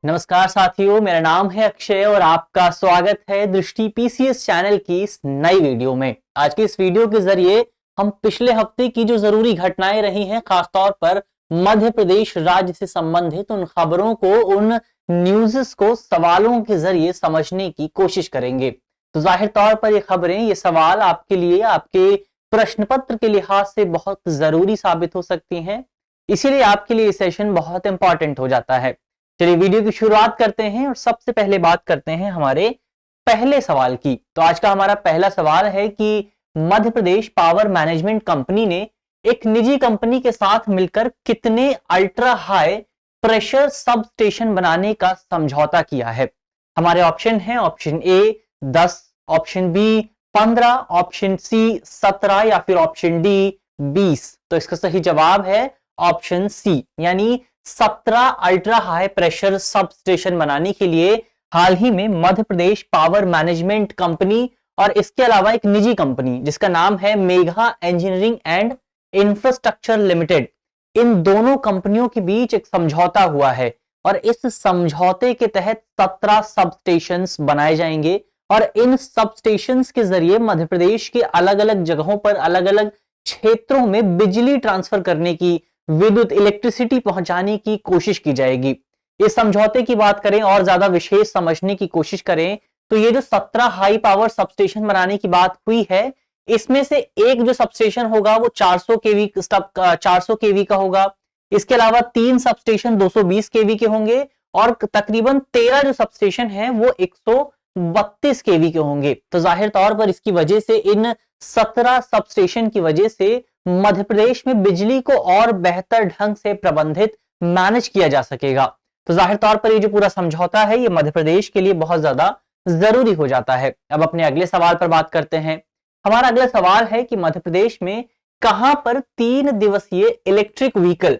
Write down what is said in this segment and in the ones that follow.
नमस्कार साथियों, मेरा नाम है अक्षय और आपका स्वागत है दृष्टि पीसीएस चैनल की इस नई वीडियो में। आज की इस वीडियो के जरिए हम पिछले हफ्ते की जो जरूरी घटनाएं रही हैं, खासतौर पर मध्य प्रदेश राज्य से संबंधित उन खबरों को, उन न्यूज़ को सवालों के जरिए समझने की कोशिश करेंगे। तो जाहिर तौर पर ये खबरें, ये सवाल आपके लिए, आपके प्रश्न पत्र के लिहाज से बहुत जरूरी साबित हो सकती हैं। इसीलिए आपके लिए ये सेशन बहुत इंपॉर्टेंट हो जाता है। चलिए वीडियो की शुरुआत करते हैं और सबसे पहले बात करते हैं हमारे पहले सवाल की। तो आज का हमारा पहला सवाल है कि Madhya Pradesh power management company ने एक निजी कंपनी के साथ मिलकर कितने ultra high pressure sub station बनाने का समझौता किया है। हमारे ऑप्शन है, option A 10, option B 15, option C 17 या फिर ऑप्शन डी 20। तो इसका सही जवाब है ऑप्शन सी, यानी 17 ultra high pressure sub station बनाने के लिए हाल ही में Madhya Pradesh power management company और इसके अलावा एक निजी कंपनी जिसका नाम है Megha engineering and infrastructure limited, इन दोनों कंपनियों के बीच एक समझौता हुआ है और इस समझौते के तहत 17 सब स्टेशंस बनाए जाएंगे और इन सब स्टेशंस के जरिए मध्य प्रदेश के अलग अलग जगहों पर, अलग अलग क्षेत्रों में बिजली ट्रांसफर करने की, विद्युत इलेक्ट्रिसिटी पहुंचाने की कोशिश की जाएगी। इस समझौते की बात करें और ज्यादा विशेष समझने की कोशिश करें तो ये जो 17 हाई पावर सबस्टेशन बनाने की बात हुई है, इसमें से एक जो सबस्टेशन होगा वो 400 केवी का होगा। इसके अलावा 3 सबस्टेशन 220 केवी के होंगे और तकरीबन 13 जो सबस्टेशन है वो 132 केवी के होंगे। तो जाहिर तौर पर इसकी वजह से, इन 17 सबस्टेशन की वजह से मध्य प्रदेश में बिजली को और बेहतर ढंग से प्रबंधित, मैनेज किया जा सकेगा। तो जाहिर तौर पर ये जो पूरा समझौता है, ये मध्य प्रदेश के लिए बहुत ज्यादा जरूरी हो जाता है। अब अपने अगले सवाल पर बात करते हैं। हमारा अगला सवाल है कि मध्य प्रदेश में कहां पर 3 दिवसीय इलेक्ट्रिक व्हीकल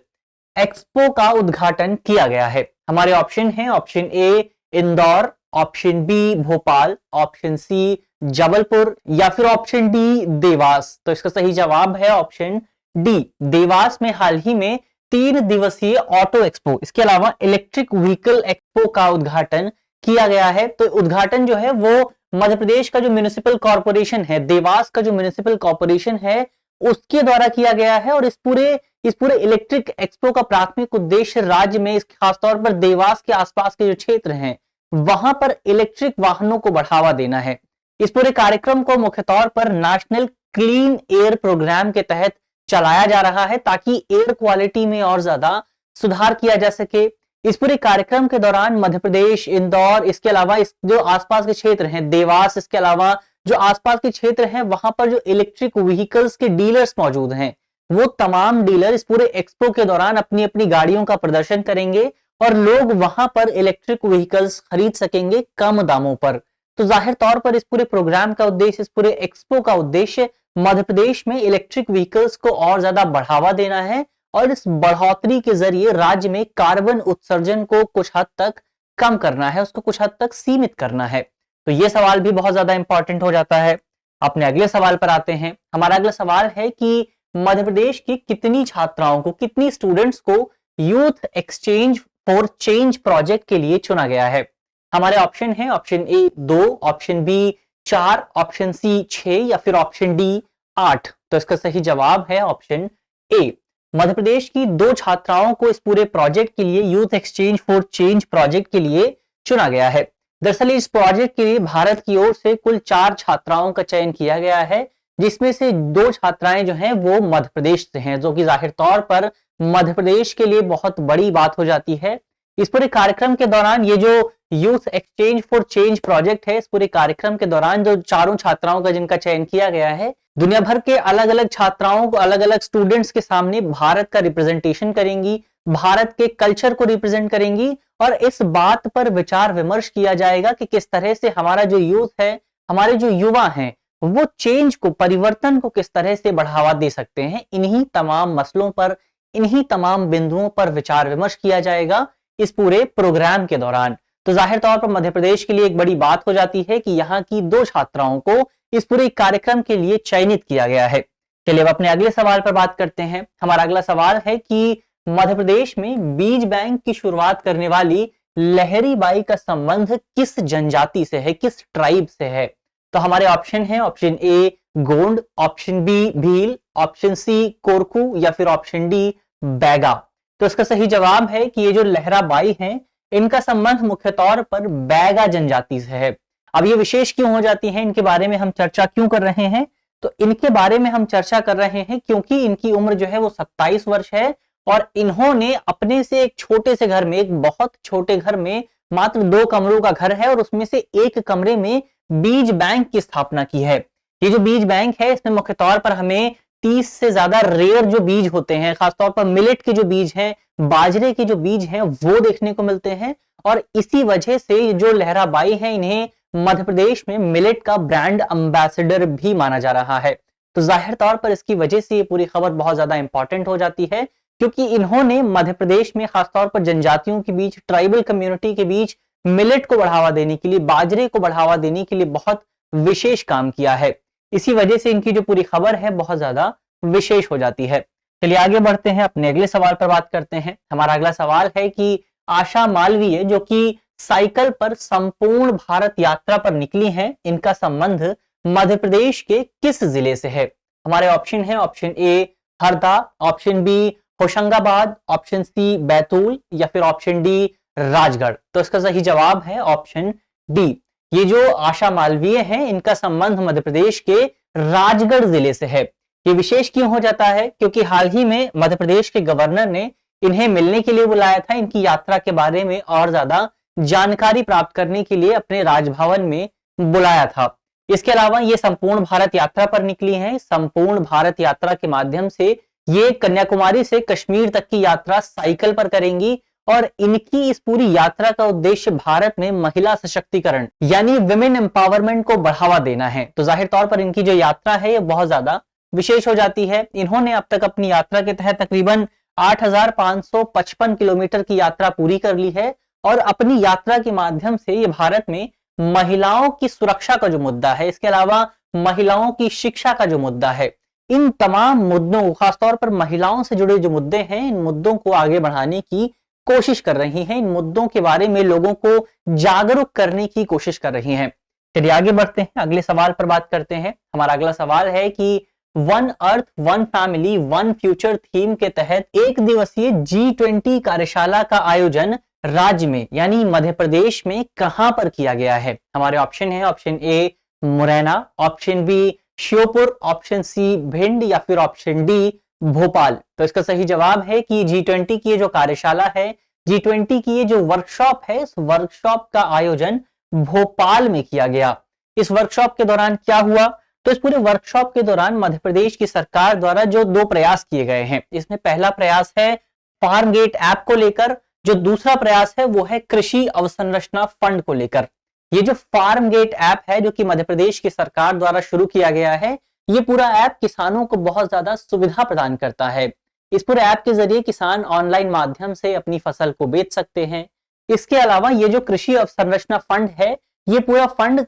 एक्सपो का उद्घाटन किया गया है। हमारे ऑप्शन है, option A Indore, option B Bhopal, option C Jabalpur या फिर ऑप्शन डी देवास। तो इसका सही जवाब है ऑप्शन डी, देवास में हाल ही में 3 दिवसीय ऑटो एक्सपो, इसके अलावा इलेक्ट्रिक व्हीकल एक्सपो का उद्घाटन किया गया है। तो उद्घाटन जो है वो मध्य प्रदेश का जो म्युनिसिपल कॉर्पोरेशन है, देवास का जो म्युनिसिपल कॉर्पोरेशन है, उसके द्वारा किया गया है। और इस पूरे इलेक्ट्रिक एक्सपो का प्राथमिक उद्देश्य राज्य में, खासतौर पर देवास के आसपास के जो क्षेत्र हैं वहां पर इलेक्ट्रिक वाहनों को बढ़ावा देना है। इस पूरे कार्यक्रम को मुख्य तौर पर नेशनल क्लीन एयर प्रोग्राम के तहत चलाया जा रहा है ताकि एयर क्वालिटी में और ज्यादा सुधार किया जा सके। इस पूरे कार्यक्रम के दौरान मध्य प्रदेश, इंदौर, इसके अलावा इस जो आसपास के क्षेत्र हैं, देवास, इसके अलावा जो आसपास के क्षेत्र हैं वहां पर जो इलेक्ट्रिक व्हीकल्स के डीलर्स मौजूद हैं, वो तमाम डीलर इस पूरे एक्सपो के दौरान अपनी अपनी गाड़ियों का प्रदर्शन करेंगे और लोग वहां पर इलेक्ट्रिक व्हीकल्स खरीद सकेंगे कम दामों पर। तो जाहिर तौर पर इस पूरे प्रोग्राम का उद्देश्य, इस पूरे एक्सपो का उद्देश्य मध्य प्रदेश में इलेक्ट्रिक व्हीकल्स को और ज्यादा बढ़ावा देना है और इस बढ़ोतरी के जरिए राज्य में कार्बन उत्सर्जन को कुछ हद तक कम करना है, उसको कुछ हद तक सीमित करना है। तो ये सवाल भी बहुत ज्यादा इंपॉर्टेंट हो जाता है। अपने अगले सवाल पर आते हैं। हमारा अगला सवाल है कि मध्य प्रदेश की कितनी छात्राओं को, कितनी स्टूडेंट्स को youth exchange for change project के लिए चुना गया है। हमारे ऑप्शन है, option A 2, option B 4, option C 6 या फिर ऑप्शन डी 8। तो इसका सही जवाब है ऑप्शन ए। मध्य प्रदेश की 2 छात्राओं को इस पूरे प्रोजेक्ट के लिए, youth exchange for change project के लिए चुना गया है। दरअसल इस प्रोजेक्ट के लिए भारत की ओर से कुल 4 छात्राओं का चयन किया गया है, जिसमें से 2 छात्राएं जो हैं वो मध्य प्रदेश से हैं, जो कि जाहिर तौर पर मध्य प्रदेश के लिए बहुत बड़ी बात हो जाती है। इस पूरे कार्यक्रम के दौरान ये जो youth exchange for change project है, इस पूरे कार्यक्रम के दौरान जो 4 छात्राओं का जिनका चयन किया गया है, दुनिया भर के अलग अलग छात्राओं को, अलग अलग स्टूडेंट्स के सामने भारत का रिप्रेजेंटेशन करेंगी, भारत के कल्चर को रिप्रेजेंट करेंगी और इस बात पर विचार विमर्श किया जाएगा कि किस तरह से हमारा जो यूथ है, हमारे जो युवा हैं, वो चेंज को, परिवर्तन को किस तरह से बढ़ावा दे सकते हैं। इन्हीं तमाम मसलों पर, इन्हीं तमाम बिंदुओं पर विचार विमर्श किया जाएगा इस पूरे प्रोग्राम के दौरान। तो जाहिर तौर पर मध्य प्रदेश के लिए एक बड़ी बात हो जाती है कि यहाँ की 2 छात्राओं को इस पूरे कार्यक्रम के लिए चयनित किया गया है। चलिए अब अपने अगले सवाल पर बात करते हैं। हमारा अगला सवाल है कि मध्य प्रदेश में बीज बैंक की शुरुआत करने वाली लहरी बाई का संबंध किस जनजाति से है, किस ट्राइब से है? तो हमारे ऑप्शन है, option A Gond, option B Bhil, option C Korku या फिर ऑप्शन डी बैगा। तो इसका सही जवाब है कि ये जो लहरा बाई हैं, इनका संबंध मुख्य तौर पर बैगा जनजाति से है। अब ये विशेष क्यों हो जाती हैं, इनके बारे में हम चर्चा क्यों कर रहे हैं? तो इनके बारे में हम चर्चा कर रहे हैं क्योंकि इनकी उम्र जो है वो 27 वर्ष है और इन्होंने अपने से एक छोटे से घर में, एक बहुत छोटे घर में, मात्र 2 कमरों का घर है और उसमें से एक कमरे में बीज बैंक की स्थापना की है। ये जो बीज बैंक है, इसमें मुख्य तौर पर हमें 30 से ज्यादा रेयर जो बीज होते हैं, खासतौर पर मिलेट के जो बीज हैं, बाजरे के जो बीज हैं, वो देखने को मिलते हैं। और इसी वजह से जो लहरा बाई है, इन्हें मध्य प्रदेश में मिलेट का ब्रांड एम्बेसडर भी माना जा रहा है। तो जाहिर तौर पर इसकी वजह से ये पूरी खबर बहुत ज्यादा इंपॉर्टेंट हो जाती है, क्योंकि इन्होंने मध्य प्रदेश में खासतौर पर जनजातियों के बीच, ट्राइबल कम्युनिटी के बीच मिलेट को बढ़ावा देने के लिए, बाजरे को बढ़ावा देने के लिए बहुत विशेष काम किया है। इसी वजह से इनकी जो पूरी खबर है बहुत ज्यादा विशेष हो जाती है। चलिए आगे बढ़ते हैं, अपने अगले सवाल पर बात करते हैं। हमारा अगला सवाल है कि आशा मालवीय जो कि साइकिल पर संपूर्ण भारत यात्रा पर निकली हैं, इनका संबंध मध्य प्रदेश के किस जिले से है? हमारे ऑप्शन है, option A Harda, option B Hoshangabad, option C Betul या फिर ऑप्शन डी राजगढ़। तो इसका सही जवाब है ऑप्शन डी। ये जो आशा मालवीय हैं, इनका संबंध मध्य प्रदेश के राजगढ़ जिले से है। ये विशेष क्यों हो जाता है? क्योंकि हाल ही में मध्य प्रदेश के गवर्नर ने इन्हें मिलने के लिए बुलाया था, इनकी यात्रा के बारे में और ज्यादा जानकारी प्राप्त करने के लिए अपने राजभवन में बुलाया था। इसके अलावा ये संपूर्ण भारत यात्रा पर निकली हैं। संपूर्ण भारत यात्रा के माध्यम से ये कन्याकुमारी से कश्मीर तक की यात्रा साइकिल पर करेंगी और इनकी इस पूरी यात्रा का उद्देश्य भारत में महिला सशक्तिकरण यानी विमेन एम्पावरमेंट को बढ़ावा देना है। तो जाहिर तौर पर इनकी जो यात्रा है ये बहुत ज्यादा विशेष हो जाती है। इन्होंने अब तक अपनी यात्रा के तहत तकरीबन 8,555 किलोमीटर की यात्रा पूरी कर ली है और अपनी यात्रा के माध्यम से ये भारत में महिलाओं की सुरक्षा का जो मुद्दा है, इसके अलावा महिलाओं की शिक्षा का जो मुद्दा है, इन तमाम मुद्दों, खासतौर पर महिलाओं से जुड़े जो मुद्दे हैं, इन मुद्दों को आगे बढ़ाने की कोशिश कर रही हैं। इन मुद्दों के बारे में लोगों को जागरूक करने की कोशिश कर रही हैं। चलिए आगे बढ़ते हैं, अगले सवाल पर बात करते हैं। हमारा अगला सवाल है कि one earth one family one future theme के तहत एक दिवसीय G20 कार्यशाला का आयोजन राज्य में यानी मध्य प्रदेश में कहां पर किया गया है? हमारे ऑप्शन है, option A Morena, option B Sheopur, option C Bhind या फिर ऑप्शन डी भोपाल। तो इसका सही जवाब है कि G20 की ये जो कार्यशाला है, G20 की ये जो वर्कशॉप है, इस वर्कशॉप का आयोजन भोपाल में किया गया। इस वर्कशॉप के दौरान क्या हुआ? तो इस पूरे वर्कशॉप के दौरान मध्य प्रदेश की सरकार द्वारा जो 2 प्रयास किए गए हैं, इसमें पहला प्रयास है फार्म गेट ऐप को लेकर, जो दूसरा प्रयास है वो है कृषि अवसंरचना फंड को लेकर। ये जो फार्म गेट ऐप है जो कि मध्य प्रदेश की सरकार द्वारा शुरू किया गया है, ये पूरा ऐप किसानों को बहुत ज्यादा सुविधा प्रदान करता है। इस पूरे ऐप के जरिए किसान ऑनलाइन माध्यम से अपनी फसल को बेच सकते हैं। इसके अलावा ये जो कृषि अवसंरचना फंड है, ये पूरा फंड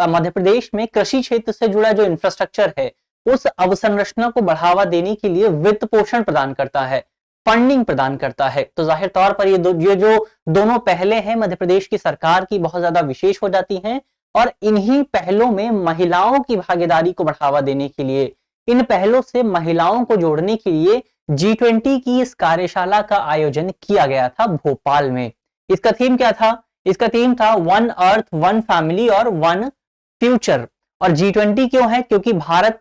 मध्य प्रदेश में कृषि क्षेत्र से जुड़ा जो इंफ्रास्ट्रक्चर है, उस अवसंरचना को बढ़ावा देने के लिए वित्त पोषण प्रदान करता है, फंडिंग प्रदान करता है। तो जाहिर तौर पर ये जो दोनों पहले हैं मध्य प्रदेश की सरकार की, बहुत ज्यादा विशेष हो जाती हैं और इन्हीं पहलों में महिलाओं की भागीदारी को बढ़ावा देने के लिए, इन पहलों से महिलाओं को जोड़ने के लिए G20 की इस कार्यशाला का आयोजन किया गया था भोपाल में। इसका थीम क्या था? इसका थीम था वन अर्थ वन फैमिली और वन फ्यूचर। और G20 क्यों है? क्योंकि भारत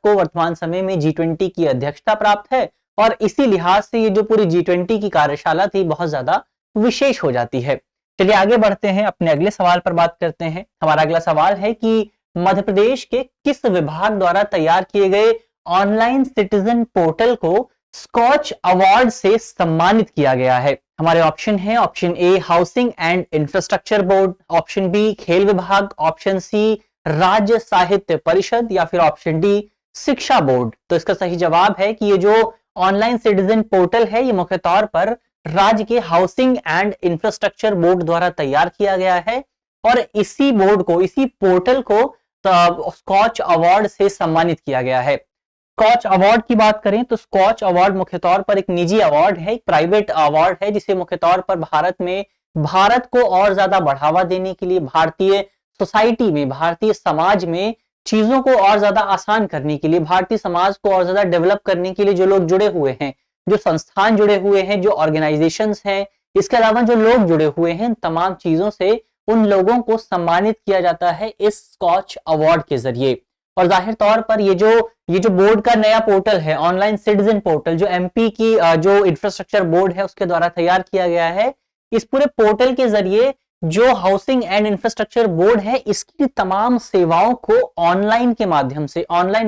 को वर्तमान समय में G20 की अध्यक्षता प्राप्त है और इसी लिहाज से ये जो पूरी G20 की कार्यशाला थी बहुत ज्यादा विशेष हो जाती है। चलिए आगे बढ़ते हैं, अपने अगले सवाल पर बात करते हैं। हमारा अगला सवाल है कि मध्य प्रदेश के किस विभाग द्वारा तैयार किए गए ऑनलाइन सिटीजन पोर्टल को स्कॉच अवार्ड से सम्मानित किया गया है? हमारे ऑप्शन है, option A housing and infrastructure board, option B खेल विभाग, ऑप्शन सी राज्य साहित्य परिषद या फिर ऑप्शन डी शिक्षा बोर्ड। तो इसका सही जवाब है कि ये जो ऑनलाइन सिटीजन पोर्टल है, ये मुख्य तौर पर राज्य के हाउसिंग एंड इंफ्रास्ट्रक्चर बोर्ड द्वारा तैयार किया गया है और इसी बोर्ड को, इसी पोर्टल को स्कॉच अवार्ड से सम्मानित किया गया है। स्कॉच अवार्ड की बात करें तो स्कॉच अवार्ड मुख्य तौर पर एक निजी अवार्ड है, एक प्राइवेट अवार्ड है, जिसे मुख्य तौर पर भारत में भारत को और ज्यादा बढ़ावा देने के लिए, भारतीय सोसाइटी में, भारतीय समाज में चीजों को और ज्यादा आसान करने के लिए, भारतीय समाज को और ज्यादा डेवलप करने के लिए जो लोग जुड़े हुए हैं, जो संस्थान जुड़े हुए हैं, जो ऑर्गेनाइजेशंस हैं, इसके अलावा जो लोग जुड़े हुए हैं, तमाम चीजों से उन लोगों को सम्मानित किया जाता है इस स्कॉच अवार्ड के जरिए। और जाहिर तौर पर ये जो बोर्ड का नया पोर्टल है, ऑनलाइन सिटीजन पोर्टल, जो एमपी की जो इंफ्रास्ट्रक्चर बोर्ड है उसके द्वारा तैयार किया गया है, इस पूरे पोर्टल के जरिए जो हाउसिंग एंड इंफ्रास्ट्रक्चर बोर्ड है इसकी तमाम सेवाओं को ऑनलाइन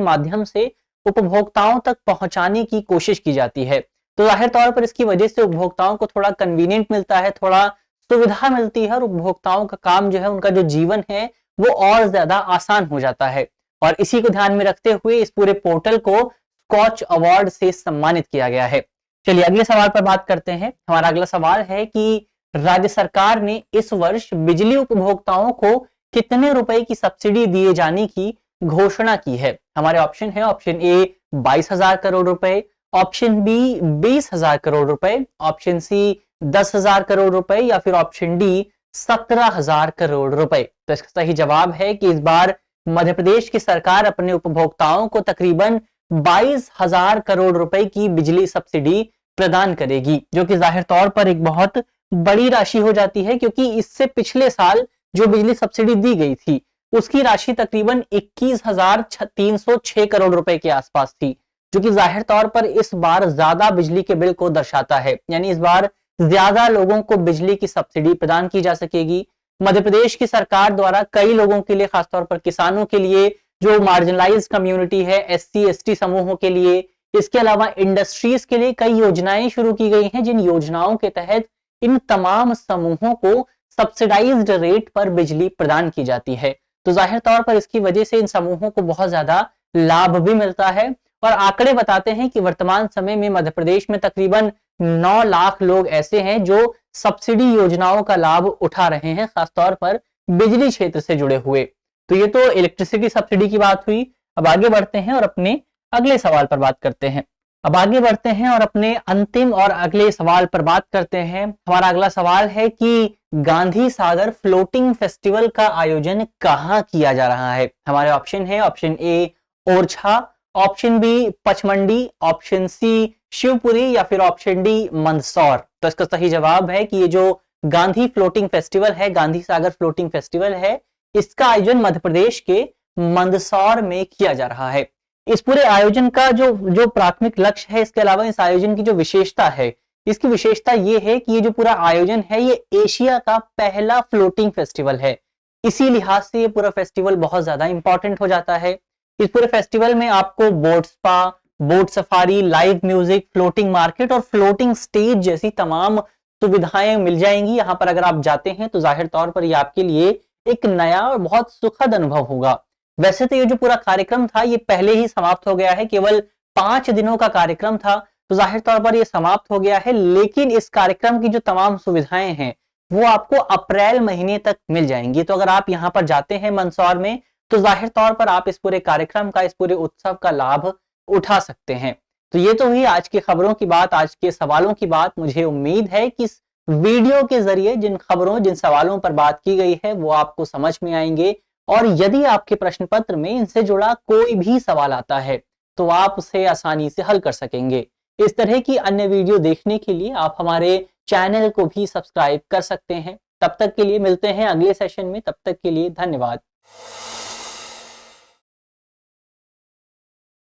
माध्यम से उपभोक्ताओं तक पहुंचाने की कोशिश की जाती है। तो जाहिर तौर पर इसकी वजह से उपभोक्ताओं को थोड़ा कन्वीनियंट मिलता है, थोड़ा सुविधा मिलती है और उपभोक्ताओं का काम जो है, उनका जो जीवन है वो और ज्यादा आसान हो जाता है। और इसी को ध्यान में रखते हुए इस पूरे पोर्टल को स्कॉच अवार्ड से सम्मानित किया गया है। चलिए अगले सवाल पर बात करते हैं। हमारा अगला सवाल है कि राज्य सरकार ने इस वर्ष बिजली उपभोक्ताओं को कितने रुपए की सब्सिडी दिए जाने की घोषणा की है। हमारे ऑप्शन है, ऑप्शन ए 22,000 करोड़ रुपए, ऑप्शन बी 20,000 करोड़ रुपए, ऑप्शन सी 10,000 करोड़ रुपए या फिर ऑप्शन डी 17,000 करोड़ रुपए। तो इसका सही जवाब है कि इस बार मध्य प्रदेश की सरकार अपने उपभोक्ताओं को तकरीबन 22,000 करोड़ रुपए की बिजली सब्सिडी प्रदान करेगी, जो कि जाहिर तौर पर एक बहुत बड़ी राशि हो जाती है, क्योंकि इससे पिछले साल जो बिजली सब्सिडी दी गई थी उसकी राशि तकरीबन 21,306 करोड़ रुपए के आसपास थी, जो कि जाहिर तौर पर इस बार ज्यादा बिजली के बिल को दर्शाता है। यानी इस बार ज्यादा लोगों को बिजली की सब्सिडी प्रदान की जा सकेगी। मध्य प्रदेश की सरकार द्वारा कई लोगों के लिए, खासतौर पर किसानों के लिए, जो मार्जिनलाइज कम्युनिटी है, एससी एसटी समूहों के लिए, इसके अलावा इंडस्ट्रीज के लिए कई योजनाएं शुरू की गई हैं, जिन योजनाओं के तहत इन तमाम समूहों को सब्सिडाइज्ड रेट पर बिजली प्रदान की जाती है। तो जाहिर तौर पर इसकी वजह से इन समूहों को बहुत ज्यादा लाभ भी मिलता है। और आंकड़े बताते हैं कि वर्तमान समय में मध्य प्रदेश में तकरीबन 9 लाख लोग ऐसे हैं जो सब्सिडी योजनाओं का लाभ उठा रहे हैं, खासतौर पर बिजली क्षेत्र से जुड़े हुए। तो ये तो इलेक्ट्रिसिटी सब्सिडी की बात हुई। अब आगे बढ़ते हैं और अपने अगले सवाल पर बात करते हैं। अपने अंतिम और अगले सवाल पर बात करते हैं। हमारा अगला सवाल है कि गांधी सागर फ्लोटिंग फेस्टिवल का आयोजन कहाँ किया जा रहा है। हमारे ऑप्शन है, option A Orchha, option B Pachmarhi, option C Shivpuri या फिर ऑप्शन डी मंदसौर। तो इसका सही जवाब है कि ये जो गांधी फ्लोटिंग फेस्टिवल है, गांधी सागर फ्लोटिंग फेस्टिवल है, इसका आयोजन मध्य प्रदेश के मंदसौर में किया जा रहा है। इस पूरे आयोजन का जो प्राथमिक लक्ष्य है, इसके अलावा इस आयोजन की जो विशेषता है, इसकी विशेषता ये है कि ये जो पूरा आयोजन है ये एशिया का पहला फ्लोटिंग फेस्टिवल है। इसी लिहाज से ये पूरा फेस्टिवल बहुत ज्यादा इंपॉर्टेंट हो जाता है। इस पूरे फेस्टिवल में आपको boat spa, boat safari, live music, floating market और फ्लोटिंग स्टेज जैसी तमाम सुविधाएं मिल जाएंगी। यहाँ पर अगर आप जाते हैं तो जाहिर तौर पर ये आपके लिए एक नया और बहुत सुखद अनुभव होगा। वैसे तो ये जो पूरा कार्यक्रम था ये पहले ही समाप्त हो गया है, केवल 5 दिनों का कार्यक्रम था, तो जाहिर तौर पर ये समाप्त हो गया है। लेकिन इस कार्यक्रम की जो तमाम सुविधाएं हैं वो आपको अप्रैल महीने तक मिल जाएंगी। तो अगर आप यहाँ पर जाते हैं मंदसौर में, तो जाहिर तौर पर आप इस पूरे कार्यक्रम का, इस पूरे उत्सव का लाभ उठा सकते हैं। तो ये तो हुई आज की खबरों की बात, आज के सवालों की बात। मुझे उम्मीद है कि इस वीडियो के जरिए जिन खबरों, जिन सवालों पर बात की गई है वो आपको समझ में आएंगे। और यदि आपके प्रश्न पत्र में इनसे जुड़ा कोई भी सवाल आता है तो आप उसे आसानी से हल कर सकेंगे। इस तरह की अन्य वीडियो देखने के लिए आप हमारे चैनल को भी सब्सक्राइब कर सकते हैं। तब तक के लिए मिलते हैं अगले सेशन में। तब तक के लिए धन्यवाद।